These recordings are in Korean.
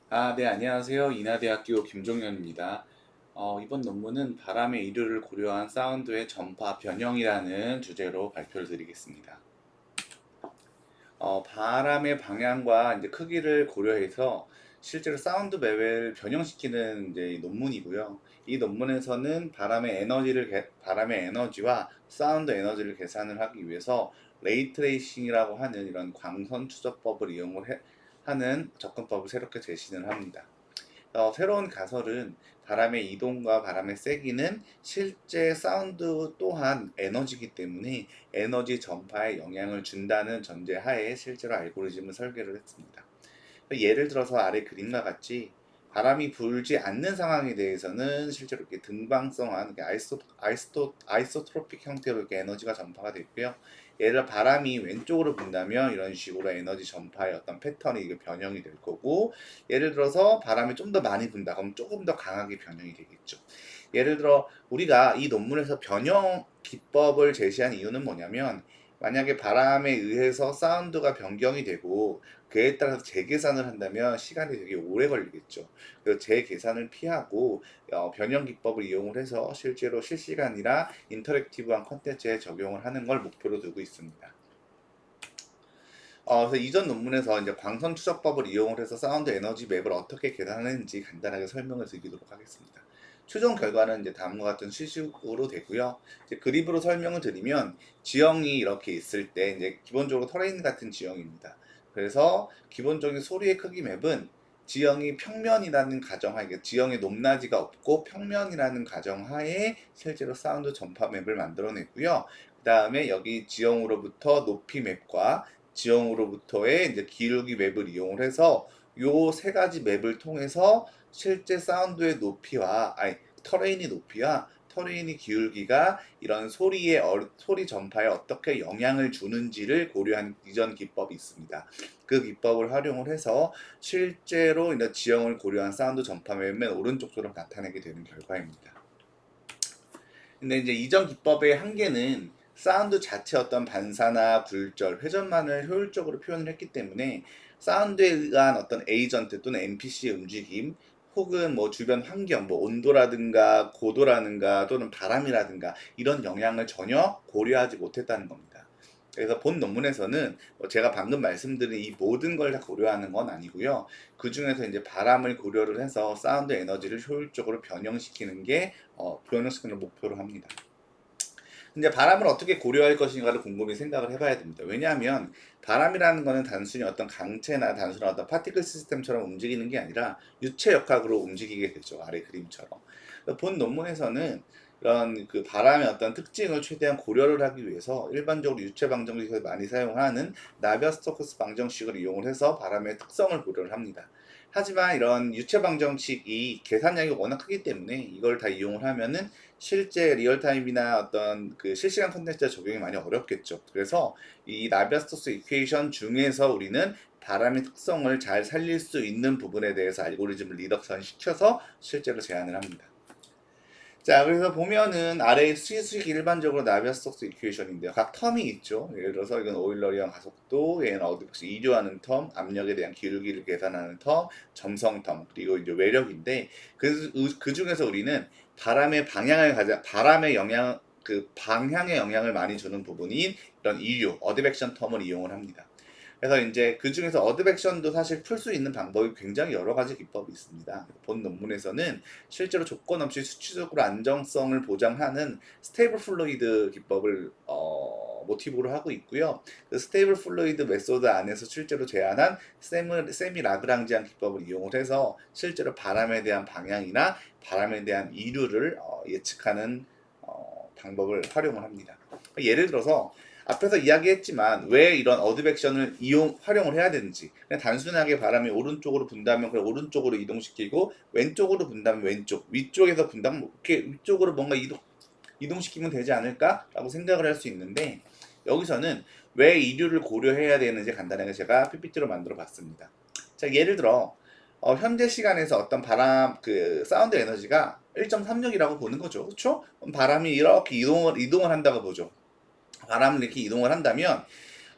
네, 안녕하세요. 인하대학교 김종현입니다. 이번 논문은 바람의 이류를 고려한 사운드의 전파 변형이라는 주제로 발표를 드리겠습니다. 바람의 방향과 이제 크기를 고려해서 실제로 사운드 맵을 변형시키는 이제 이 논문이고요. 이 논문에서는 바람의 에너지와 사운드 에너지를 계산을 하기 위해서 레이트레이싱이라고 하는 이런 광선 추적법을 하는 접근법을 새롭게 제시를 합니다. 새로운 가설은 바람의 이동과 바람의 세기는 실제 사운드 또한 에너지이기 때문에 에너지 전파에 영향을 준다는 전제하에 실제로 알고리즘을 설계를 했습니다. 예를 들어서 아래 그림과 같이 바람이 불지 않는 상황에 대해서는 실제로 이렇게 등방성한 이렇게 아이소트로픽 형태로 이렇게 에너지가 전파가 됐고요. 예를 들어 바람이 왼쪽으로 분다면 이런 식으로 에너지 전파의 어떤 패턴이 이게 변형이 될 거고, 예를 들어서 바람이 좀 더 많이 분다 그럼 조금 더 강하게 변형이 되겠죠. 예를 들어 우리가 이 논문에서 변형 기법을 제시한 이유는 뭐냐면, 만약에 바람에 의해서 사운드가 변경이 되고 그에 따라서 재계산을 한다면 시간이 되게 오래 걸리겠죠. 그래서 재계산을 피하고 변형 기법을 이용을 해서 실제로 실시간이나 인터랙티브한 컨텐츠에 적용을 하는 걸 목표로 두고 있습니다. 그래서 이전 논문에서 이제 광선 추적법을 이용을 해서 사운드 에너지 맵을 어떻게 계산하는지 간단하게 설명을 드리도록 하겠습니다. 최종 결과는 이제 다음과 같은 수식으로 되고요. 이제 그림으로 설명을 드리면 지형이 이렇게 있을 때 이제 기본적으로 터레인 같은 지형입니다. 그래서 기본적인 소리의 크기 맵은 지형이 평면이라는 가정하에, 지형의 높낮이가 없고 평면이라는 가정하에 실제로 사운드 전파 맵을 만들어냈고요. 그 다음에 여기 지형으로부터 높이 맵과 지형으로부터의 이제 기울기 맵을 이용을 해서 요 세 가지 맵을 통해서 실제 사운드의 높이와 터레인의 높이와 터레인의 기울기가 이런 소리 전파에 어떻게 영향을 주는지를 고려한 이전 기법이 있습니다. 그 기법을 활용을 해서 실제로 이런 지형을 고려한 사운드 전파 맵은 오른쪽처럼 나타내게 되는 결과입니다. 근데 이제 이전 기법의 한계는 사운드 자체 어떤 반사나 굴절, 회전만을 효율적으로 표현을 했기 때문에 사운드에 의한 어떤 에이전트 또는 NPC의 움직임 혹은 뭐 주변 환경, 뭐 온도라든가 고도라든가 또는 바람이라든가 이런 영향을 전혀 고려하지 못했다는 겁니다. 그래서 본 논문에서는 제가 방금 말씀드린 이 모든 걸 다 고려하는 건 아니고요. 그 중에서 이제 바람을 고려를 해서 사운드 에너지를 효율적으로 변형시키는 목표로 합니다. 근데 바람을 어떻게 고려할 것인가를 곰곰이 생각을 해봐야 됩니다. 왜냐하면 바람이라는 것은 단순히 어떤 강체나 단순한 어떤 파티클 시스템처럼 움직이는 게 아니라 유체 역학으로 움직이게 되죠. 아래 그림처럼. 본 논문에서는 이런 그 바람의 어떤 특징을 최대한 고려를 하기 위해서 일반적으로 유체 방정식에서 많이 사용하는 나비어-스토크스 방정식을 이용을 해서 바람의 특성을 고려를 합니다. 하지만 이런 유체 방정식이 계산량이 워낙 크기 때문에 이걸 다 이용을 하면은 실제 리얼타임이나 어떤 그 실시간 콘텐츠에 적용이 많이 어렵겠죠. 그래서 이 나비아스토스 이퀘이션 중에서 우리는 바람의 특성을 잘 살릴 수 있는 부분에 대해서 알고리즘을 리덕션 시켜서 실제로 제안을 합니다. 자, 그래서 보면은 아래 수식이 일반적으로 나비아스톡스 이퀘이션인데요. 각 텀이 있죠. 예를 들어서 이건 오일러리안 가속도, 얘는 어드백스 이류하는 텀, 압력에 대한 기울기를 계산하는 텀, 점성 텀, 그리고 이제 외력인데 그 중에서 우리는 방향의 영향을 많이 주는 부분인 이런 이류, 어드벡션 텀을 이용을 합니다. 그래서 이제 그 중에서 어드벡션도 사실 풀 수 있는 방법이 굉장히 여러 가지 기법이 있습니다. 본 논문에서는 실제로 조건 없이 수치적으로 안정성을 보장하는 스테이블 플루이드 기법을 모티브로 하고 있고요. 그 스테이블 플루이드 메소드 안에서 실제로 제안한 세미 라그랑지안 기법을 이용을 해서 실제로 바람에 대한 방향이나 바람에 대한 이류를 예측하는 방법을 활용을 합니다. 예를 들어서 앞에서 이야기했지만 왜 이런 어드벡션을 활용을 해야 되는지, 그냥 단순하게 바람이 오른쪽으로 분다면 그냥 오른쪽으로 이동시키고 왼쪽으로 분다면 왼쪽, 위쪽에서 분다면 이렇게 위쪽으로 뭔가 이동시키면 되지 않을까라고 생각을 할 수 있는데, 여기서는 왜 이류를 고려해야 되는지 간단하게 제가 PPT로 만들어 봤습니다. 자, 예를 들어 현재 시간에서 어떤 사운드 에너지가 1.36이라고 보는 거죠. 그렇죠? 바람이 이렇게 이동을 한다고 보죠. 바람을 이렇게 이동을 한다면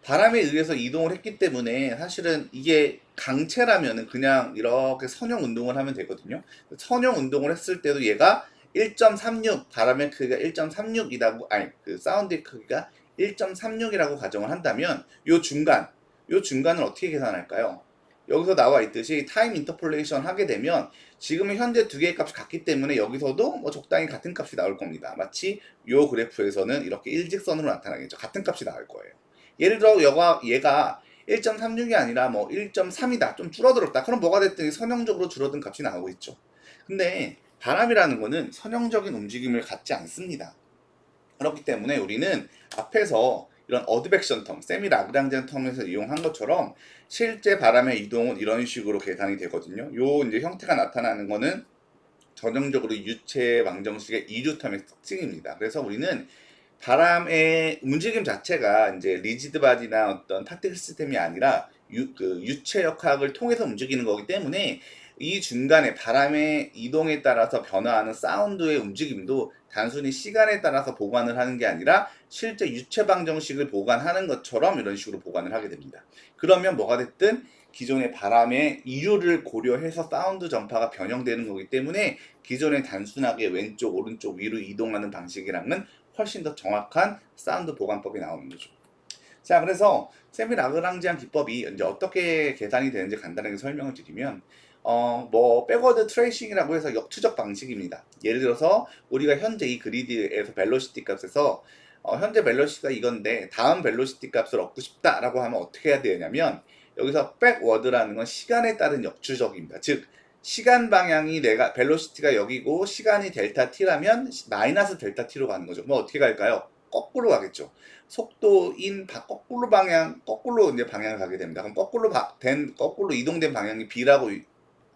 바람에 의해서 이동을 했기 때문에 사실은 이게 강체라면은 그냥 이렇게 선형 운동을 하면 되거든요. 선형 운동을 했을 때도 얘가 1.36 바람의 크기가 1.36이라고 아니 그 사운드의 크기가 1.36이라고 가정을 한다면 요 중간을 어떻게 계산할까요? 여기서 나와 있듯이 타임 인터폴레이션 하게 되면 지금은 현재 두 개의 값이 같기 때문에 여기서도 뭐 적당히 같은 값이 나올 겁니다. 마치 요 그래프에서는 이렇게 일직선으로 나타나겠죠. 같은 값이 나올 거예요. 예를 들어 얘가 1.36이 아니라 뭐 1.3이다. 좀 줄어들었다. 그럼 뭐가 됐든 선형적으로 줄어든 값이 나오고 있죠. 근데 바람이라는 거는 선형적인 움직임을 갖지 않습니다. 그렇기 때문에 우리는 앞에서 이런 어드벡션 텀, 세미 라그랑지안 텀에서 이용한 것처럼 실제 바람의 이동은 이런 식으로 계산이 되거든요. 요 이제 형태가 나타나는 거는 전형적으로 유체 방정식의 이류 텀의 특징입니다. 그래서 우리는 바람의 움직임 자체가 이제 리지드 바디나 어떤 파티클 시스템이 아니라 유체 역학을 통해서 움직이는 거기 때문에 이 중간에 바람의 이동에 따라서 변화하는 사운드의 움직임도 단순히 시간에 따라서 보관을 하는 게 아니라 실제 유체 방정식을 보관하는 것처럼 이런 식으로 보관을 하게 됩니다. 그러면 뭐가 됐든 기존의 바람의 이류를 고려해서 사운드 전파가 변형되는 거기 때문에 기존의 단순하게 왼쪽, 오른쪽, 위로 이동하는 방식이랑은 훨씬 더 정확한 사운드 보관법이 나오는 거죠. 자, 그래서 세미 라그랑지안 기법이 이제 어떻게 계산이 되는지 간단하게 설명을 드리면, 뭐 백워드 트레이싱이라고 해서 역추적 방식입니다. 예를 들어서 우리가 현재 이 그리드에서 벨로시티 값에서 현재 벨로시티가 이건데 다음 벨로시티 값을 얻고 싶다라고 하면 어떻게 해야 되냐면 여기서 백워드라는 건 시간에 따른 역추적입니다. 즉 시간 방향이 내가 벨로시티가 여기고 시간이 델타 t라면 마이너스 델타 t로 가는 거죠. 뭐 어떻게 갈까요? 거꾸로 가겠죠. 속도인 거꾸로 이제 방향을 가게 됩니다. 그럼 거꾸로 이동된 방향이 b라고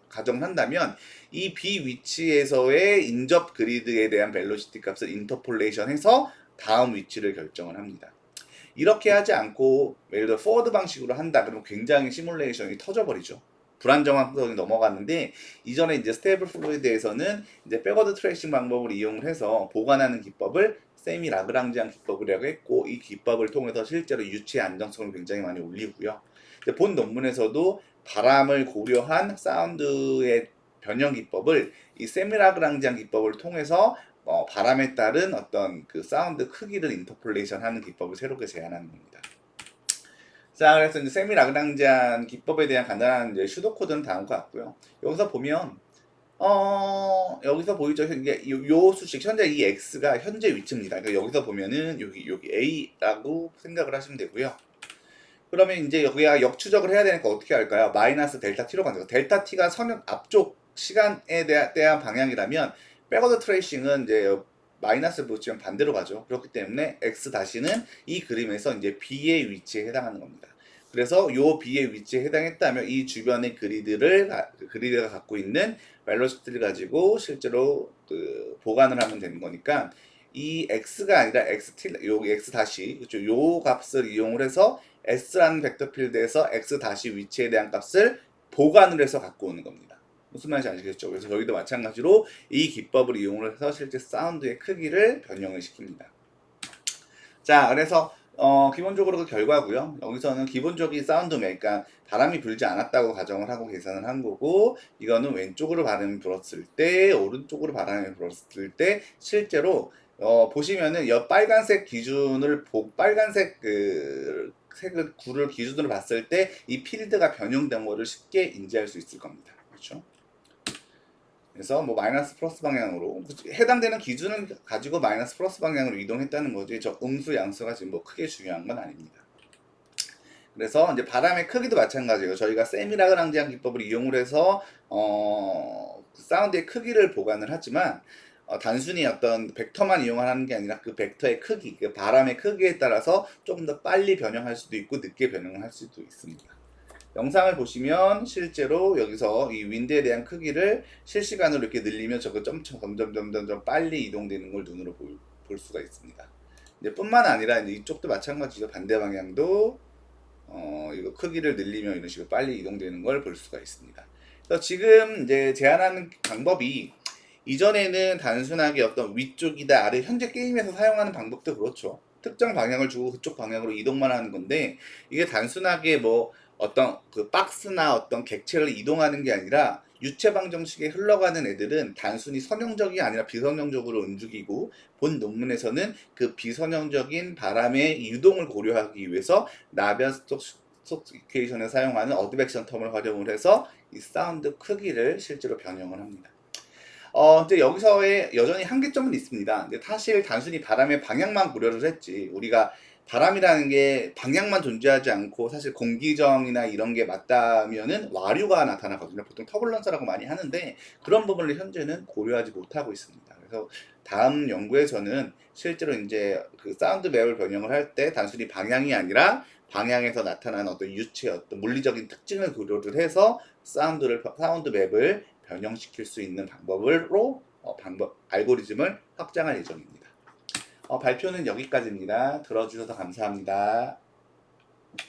가정한다면 이 b 위치에서의 인접 그리드에 대한 벨로시티 값을 인터폴레이션 해서 다음 위치를 결정을 합니다. 이렇게 하지 않고 예를 들어 포워드 방식으로 한다 그러면 굉장히 시뮬레이션이 터져버리죠. 불안정성이 넘어갔는데 이전에 이제 스테이블 플루이드에서는 이제 백워드 트레이싱 방법을 이용을 해서 보관하는 기법을 세미 라그랑지안 기법이라고 했고 이 기법을 통해서 실제로 유체의 안정성을 굉장히 많이 올리고요. 본 논문에서도 바람을 고려한 사운드의 변형 기법을 이 세미 라그랑지안 기법을 통해서 바람에 따른 어떤 그 사운드 크기를 인터폴레이션 하는 기법을 새롭게 제안하는 겁니다. 자, 그래서 이제 세미 라그랑지안 기법에 대한 간단한 이제 슈도 코드는 다음과 같고요. 여기서 보면 여기서 보이죠? 이게 요 수식 현재 이 x가 현재 위치입니다. 그러니까 여기서 보면은 여기 a라고 생각을 하시면 되고요. 그러면 이제 여기가 역추적을 해야 되니까 어떻게 할까요? 마이너스 델타 t로 가는 거. 델타 t가 선형 앞쪽 시간에 대한 방향이라면 백워드 트레이싱은 이제 마이너스를 붙이면 반대로 가죠. 그렇기 때문에 x 다시는 이 그림에서 이제 b의 위치에 해당하는 겁니다. 그래서 요 b의 위치에 해당했다면 이 주변의 그리드가 갖고 있는 벨로시티를 가지고 실제로 그 보관을 하면 되는 거니까 이 x가 아니라 요 x 다시 그렇죠. 요 값을 이용을 해서 s라는 벡터 필드에서 x 다시 위치에 대한 값을 보관을 해서 갖고 오는 겁니다. 무슨 말인지 아시겠죠? 그래서 저희도 마찬가지로 이 기법을 이용을 해서 실제 사운드의 크기를 변형을 시킵니다. 자, 그래서 기본적으로 그 결과고요. 여기서는 기본적인 사운드 그러니까 바람이 불지 않았다고 가정을 하고 계산을 한 거고 이거는 왼쪽으로 바람이 불었을 때 오른쪽으로 바람이 불었을 때 실제로 보시면은 이 빨간색 기준을 빨간색 색을 구를 기준으로 봤을 때 이 필드가 변형된 거를 쉽게 인지할 수 있을 겁니다. 그렇죠? 그래서 뭐 마이너스 플러스 방향으로 해당되는 기준을 가지고 마이너스 플러스 방향으로 이동했다는 거지 저 음수 양수가 지금 뭐 크게 중요한 건 아닙니다. 그래서 이제 바람의 크기도 마찬가지예요. 저희가 세미라그랑지안 기법을 이용을 해서 사운드의 크기를 보관을 하지만 단순히 어떤 벡터만 이용하는 게 아니라 그 벡터의 크기, 그 바람의 크기에 따라서 조금 더 빨리 변형할 수도 있고 늦게 변형할 수도 있습니다. 영상을 보시면 실제로 여기서 이 윈드에 대한 크기를 실시간으로 이렇게 늘리면 저거 점점 빨리 이동되는 걸 눈으로 볼 수가 있습니다. 이제 뿐만 아니라 이제 이쪽도 마찬가지죠. 반대 방향도 이거 크기를 늘리면 이런 식으로 빨리 이동되는 걸 볼 수가 있습니다. 그래서 지금 이제 제안하는 방법이 이전에는 단순하게 어떤 위쪽이다 아래 현재 게임에서 사용하는 방법도 그렇죠. 특정 방향을 주고 그쪽 방향으로 이동만 하는 건데 이게 단순하게 뭐 어떤 그 박스나 어떤 객체를 이동하는 게 아니라 유체 방정식에 흘러가는 애들은 단순히 선형적이 아니라 비선형적으로 움직이고, 본 논문에서는 그 비선형적인 바람의 유동을 고려하기 위해서 나비안 스톡 이퀘이션을 사용하는 어드벡션 텀을 활용을 해서 이 사운드 크기를 실제로 변형을 합니다. 근데 여기서의 여전히 한계점은 있습니다. 근데 사실 단순히 바람의 방향만 고려를 했지, 우리가 바람이라는 게 방향만 존재하지 않고 사실 공기정이나 이런 게 맞다면은 와류가 나타나거든요. 보통 터뷸런스라고 많이 하는데 그런 부분을 현재는 고려하지 못하고 있습니다. 그래서 다음 연구에서는 실제로 이제 그 사운드 맵을 변형을 할 때 단순히 방향이 아니라 방향에서 나타나는 어떤 유체, 어떤 물리적인 특징을 고려를 해서 사운드 맵을 변형시킬 수 있는 방법으로 알고리즘을 확장할 예정입니다. 발표는 여기까지입니다. 들어주셔서 감사합니다.